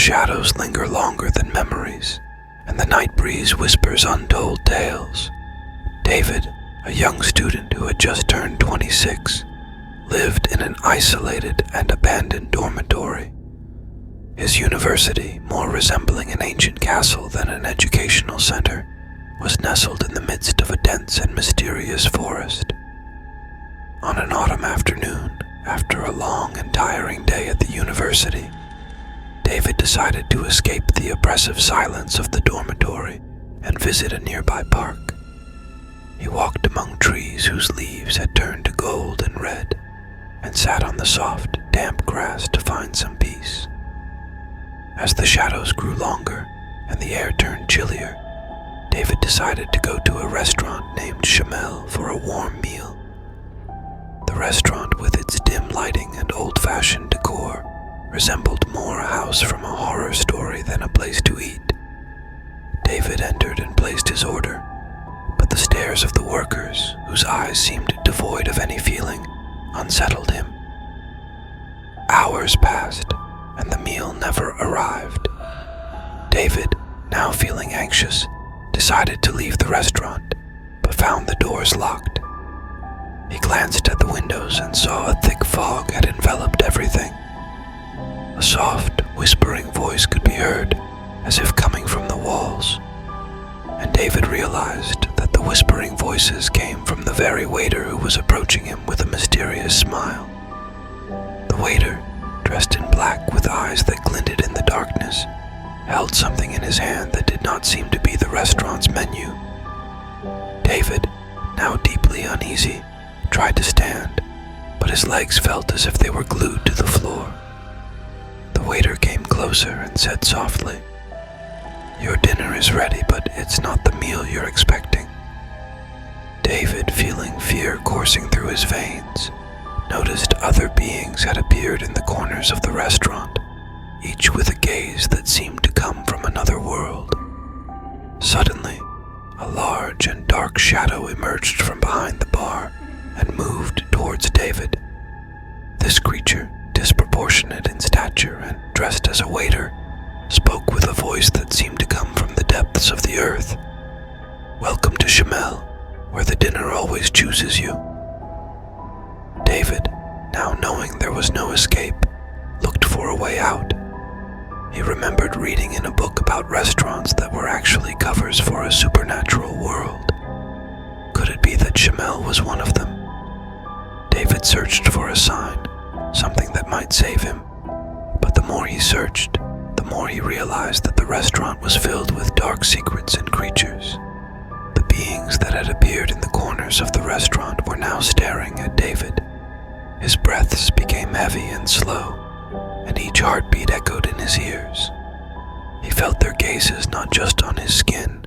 shadows linger longer than memories, and the night breeze whispers untold tales. David, a young student who had just turned 26, lived in an isolated and abandoned dormitory. His university, more resembling an ancient castle than an educational center, was nestled in the midst of a dense and mysterious forest. On an autumn afternoon, after a long and tiring day at the university, David decided to escape the oppressive silence of the dormitory and visit a nearby park. He walked among trees whose leaves had turned to gold and red, and sat on the soft, damp grass to find some peace. As the shadows grew longer and the air turned chillier, David decided to go to a restaurant named Chamel for a warm meal. The restaurant, with its dim lighting and old-fashioned decor, resembled more a house from a horror story than a place to eat. David entered and placed his order, but the stares of the workers, whose eyes seemed devoid of any feeling, unsettled him. Hours passed, and the meal never arrived. David, now feeling anxious, decided to leave the restaurant, but found the doors locked. He glanced at the windows and saw a thick fog had enveloped everything. A soft, whispering voice could be heard, as if coming from the walls, and David realized that the whispering voices came from the very waiter who was approaching him with a mysterious smile. The waiter, dressed in black with eyes that glinted in the darkness, held something in his hand that did not seem to be the restaurant's menu. David, now deeply uneasy, tried to stand, but his legs felt as if they were glued to the floor. The waiter came closer and said softly, "Your dinner is ready, but it's not the meal you're expecting." David, feeling fear coursing through his veins, noticed other beings had appeared in the corners of the restaurant, each with a gaze that seemed to come from another world. Suddenly, a large and dark shadow emerged from behind the bar and moved towards David. This creature, disproportionate in stature and dressed as a waiter, spoke with a voice that seemed to come from the depths of the earth. "Welcome to Chamel, where the dinner always chooses you." David, now knowing there was no escape, looked for a way out. He remembered reading in a book about restaurants that were actually covers for a supernatural world. Could it be that Chamel was one of them? David searched for a sign, something that might save him, but the more he searched, the more he realized that the restaurant was filled with dark secrets and creatures. The beings that had appeared in the corners of the restaurant were now staring at David. His breaths became heavy and slow, and each heartbeat echoed in his ears. He felt their gazes not just on his skin,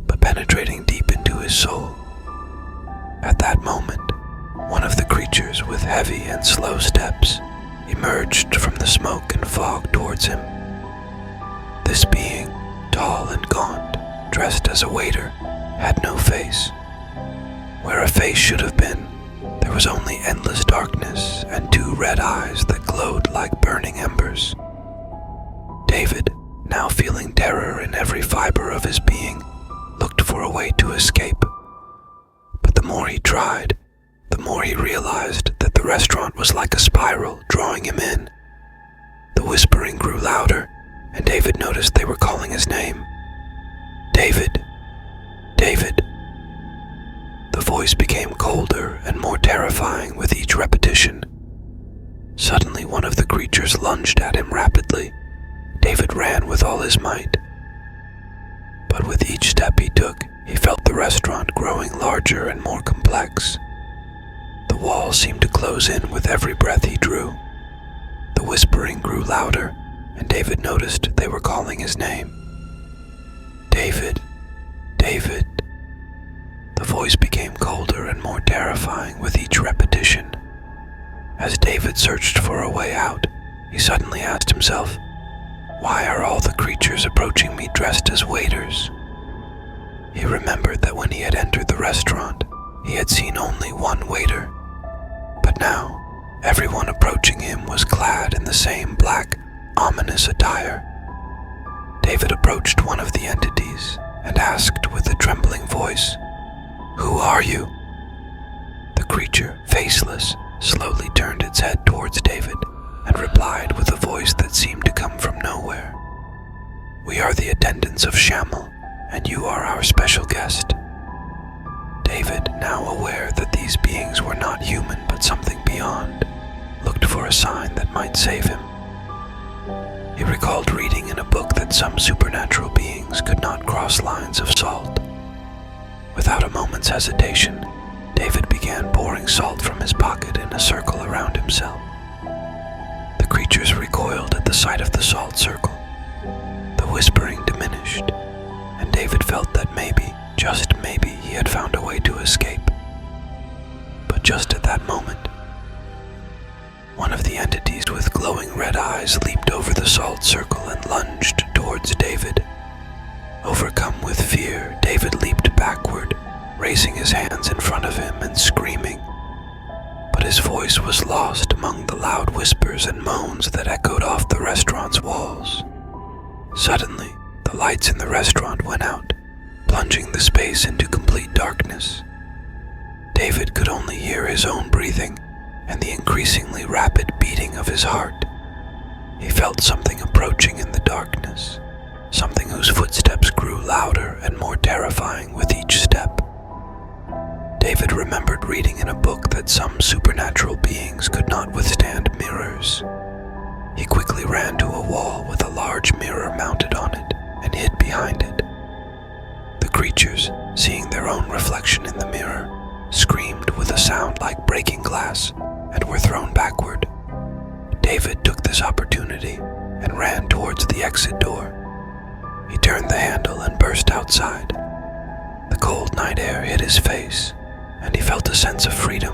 but penetrating deep into his soul. At that moment, one of the creatures with heavy and slow steps emerged from the smoke and fog towards him. This being, tall and gaunt, dressed as a waiter, had no face. Where a face should have been, there was only endless darkness and two red eyes that glowed like burning embers. David, now feeling terror in every fiber of his being, looked for a way to escape. But the more he tried, the more he realized that the restaurant was like a spiral drawing him in. The whispering grew louder, and David noticed they were calling his name. "David! David!" The voice became colder and more terrifying with each repetition. Suddenly, one of the creatures lunged at him rapidly. David ran with all his might. But with each step he took, he felt the restaurant growing larger and more complex. The walls seemed to close in with every breath he drew. The whispering grew louder, and David noticed they were calling his name. "David! David!" The voice became colder and more terrifying with each repetition. As David searched for a way out, he suddenly asked himself, "Why are all the creatures approaching me dressed as waiters?" He remembered that when he had entered the restaurant, he had seen only one waiter. But now, everyone approaching him was clad in the same black, ominous attire, David approached one of the entities and asked with a trembling voice, "Who are you?" The creature, faceless, slowly turned its head towards David and replied with a voice that seemed to come from nowhere, "We are the attendants of Shamel, and you are our special guest." David, now aware that these beings were not human but something beyond, looked for a sign that might save him. He recalled reading in a book that some supernatural beings could not cross lines of salt. Without a moment's hesitation, David began pouring salt from his pocket in a circle around himself. The creatures recoiled at the sight of the salt circle. The whispering diminished, and David felt that maybe, just maybe, he had found a way to escape. But just at that moment, one of the entities with glowing red eyes leaped over the salt circle and lunged towards David. Overcome with fear, David leaped backward, raising his hands in front of him and screaming. But his voice was lost among the loud whispers and moans that echoed off the restaurant's walls. Suddenly, the lights in the restaurant went out, plunging the space into complete darkness. David could only hear his own breathing and the increasingly rapid beating of his heart. He felt something approaching in the darkness, something whose footsteps grew louder and more terrifying with each step. David remembered reading in a book that some supernatural beings could not withstand mirrors. He quickly ran to a wall with a large mirror mounted on it and hid behind it. The creatures, seeing their own reflection in the mirror, screamed with a sound like breaking glass and were thrown backward. David took this opportunity and ran towards the exit door. He turned the handle and burst outside. The cold night air hit his face, and he felt a sense of freedom.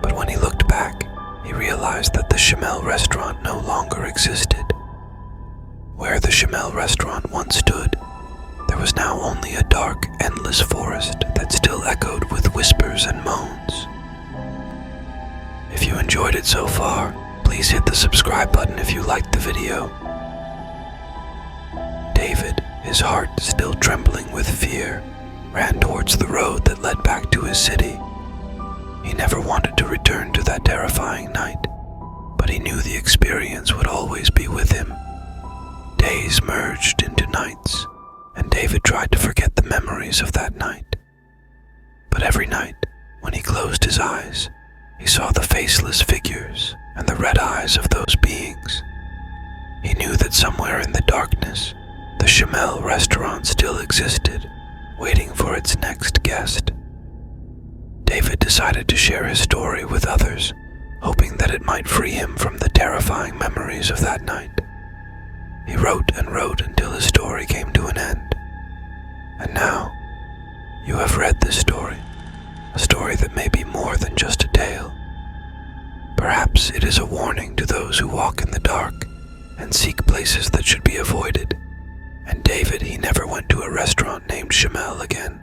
But when he looked back, he realized that the Shamel restaurant no longer existed. Where the Shamel restaurant once stood, there was now only a dark, endless forest that still echoed with whispers and moans. If you enjoyed it so far, please hit the subscribe button if you liked the video. David, his heart still trembling with fear, ran towards the road that led back to his city. He never wanted to return to that terrifying night, but he knew the experience would always be with him. Days merged into nights, and David tried to forget the memories of that night. But every night, when he closed his eyes, he saw the faceless figures and the red eyes of those beings. He knew that somewhere in the darkness, the Shamel restaurant still existed, waiting for its next guest. David decided to share his story with others, hoping that it might free him from the terrifying memories of that night. He wrote and wrote until his story came to an end. And now, you have read this story, a story that may be more than just a tale. Perhaps it is a warning to those who walk in the dark and seek places that should be avoided. And David, he never went to a restaurant named Shamel again.